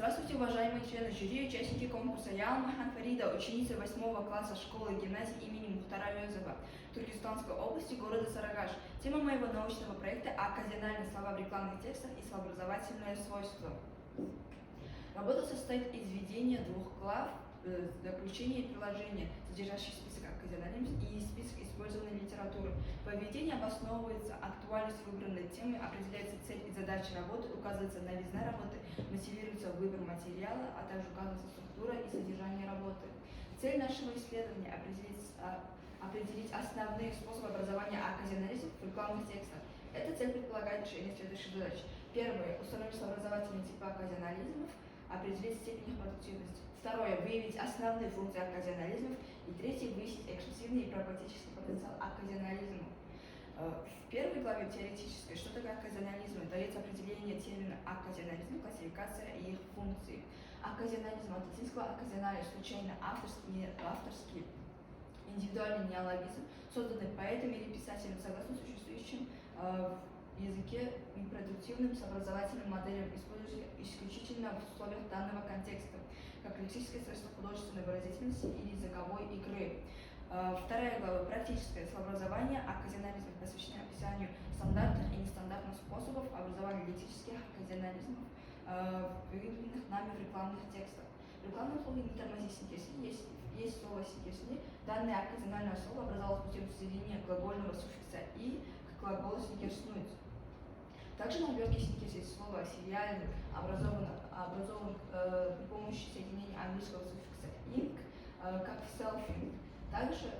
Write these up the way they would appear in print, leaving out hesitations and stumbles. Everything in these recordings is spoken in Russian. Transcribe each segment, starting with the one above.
Здравствуйте, уважаемые члены жюри и участники конкурса. Я Алмахан Фарида, ученица 8 класса школы и гимназии имени Мухтара Әуезова Туркестанской области, города Сарыагаш. Тема моего научного проекта – оказиональные слова в рекламных текстах и словообразовательное свойство. Работа состоит из введения двух глав, заключения и приложения, содержащих список оказиональных и список использованной литературы. По введению обосновывается актуальность выбранной темы, определяется цель и задача работы, указывается новизна работы, мотивируется выбор материала, а также указывается структура и содержание работы. Цель нашего исследования – определить основные способы образования оказионализма в рекламных текстах. Эта цель предполагает решение следующих задач. Первое – установить образовательные типы оказионализмов, определить степень их продуктивности. Второе – выявить основные функции оказионализмов. И третье – выяснить экскурсивный и прагматический потенциал оказионализма. В первой главе теоретической, что такое оказионализм, дается определение термина оказионализм, классификация и их функции. Оказионализм от латинского оказионалия, случайно авторский, индивидуальный неологизм, созданный поэтом или писателем согласно существующим в языке импродуктивным с образовательным моделям, использующимся исключительно в условиях данного контекста, как лексическое средство художественной выразительности или языковой игры. Вторая глава – практическое словообразование. Оказионализм посвящена описанию стандартных и нестандартных способов образования лексических оказионализмов, выявленных нами в рекламных текстах. В рекламном слове не тормози синтез, есть слово синтез. Данное оказиональное слово образовалось путем соединения глагольного суффикса «и» к глаголу синтезнуть. Также на обертке синтез есть слово «сериальный», образован при помощи соединения английского суффикса «ing», как в selfing. Также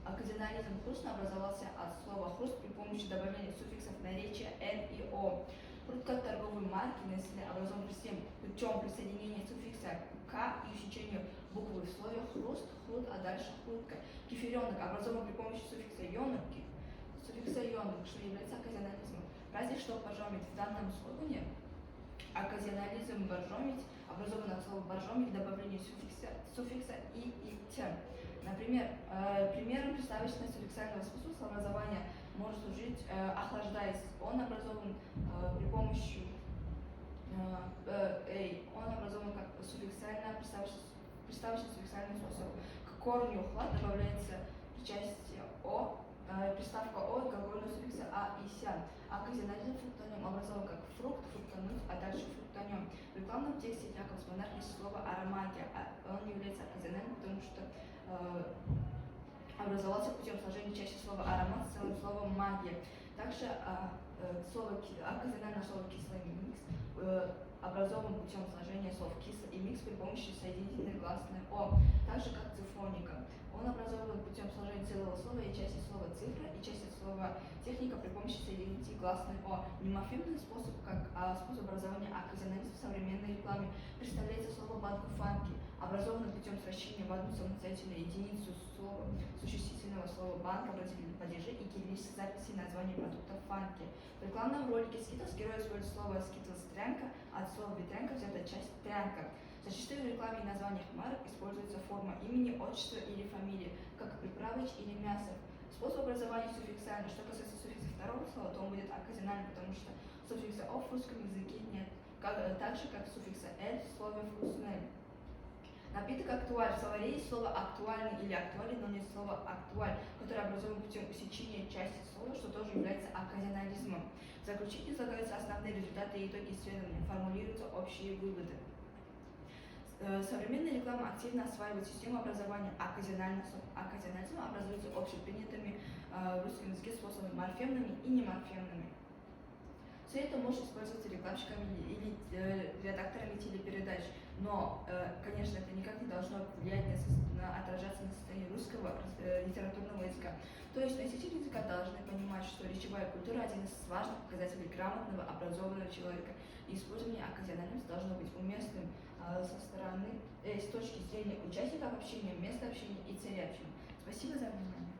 оказионализм хруст образовался от слова «хруст» при помощи добавления суффиксов наречия «н» и «о». Хруст как торговые марки Nestle образован путем присоединения суффикса «к» и усечению буквы в слове «хруст», «хруд», а дальше «хрутка». Кефиренок образован при помощи суффикса «ёнок», что является оказионализмом. Разве что боржомить. В данном слогане оказионализм боржомить образован от слова боржомить добавление суффикса «и» «т». Например, примером представительного суффиксального способа словообразования может служить охлаждаясь. Он образован при помощи он образован как приставочный суффиксальный способ. К корню хлад добавляется причастие «о», приставка «о» глагольного суффикса «а» и «ся». Оказионализм фруктонем образован как фрукт, фруктануть, а дальше фруктонем. В рекламном тексте Якобс Монарх есть слово «аромагия». Он является оказиональным, потому что образовался путем сложения части слова «аромат» с целым словом «магия». Также оказиональное слово «кислый микс» образован путем сложения слов «кисло» и «микс» при помощи соединительной гласной «о», так же как цифроника. Он образован путем сложения целого слова и части слова «цифра» и части слова «техника» при помощи соединительной гласной «о». Неморфемный способ, как способ образования оказионализма в современной рекламе, представляется слово «банку фанки», образованное путем сращения в одну самостоятельную единицу слова существительного слова «банк», обратительные падежи и кириллической записи названия продуктов фанки. В рекламном ролике Skittles герой использует слово Skittles трянка, от слова ветрянка взята часть трянка. Зачастую в рекламе и названиях марок используется форма имени, отчества или фамилии, как приправыч или мясо. Способ образования суффиксальный. Что касается суффикса второго слова, то он будет оказиональным, потому что суффикса «о» в русском языке нет, так же как суффикса «эль» в слове «вкусный». Напиток актуаль. В словаре есть слово актуальный или актуален, но нет слова актуаль, которое образовано путем усечения части слова, что тоже является оказионализмом. В заключение излагаются основные результаты и итоги исследования, формулируются общие выводы. Современная реклама активно осваивает систему образования оказионализма, образуется общепринятыми в русском языке способами морфемными и неморфемными. Все это может использоваться рекламщиками или редакторами телепередач, но, конечно, это никак не должно влиять отражаться на состояние русского литературного языка. То есть носители языка должны понимать, что речевая культура – один из важных показателей грамотного, образованного человека, и использование оказионализма должно быть уместным с точки зрения участников общения, места общения и цели общения. Спасибо за внимание.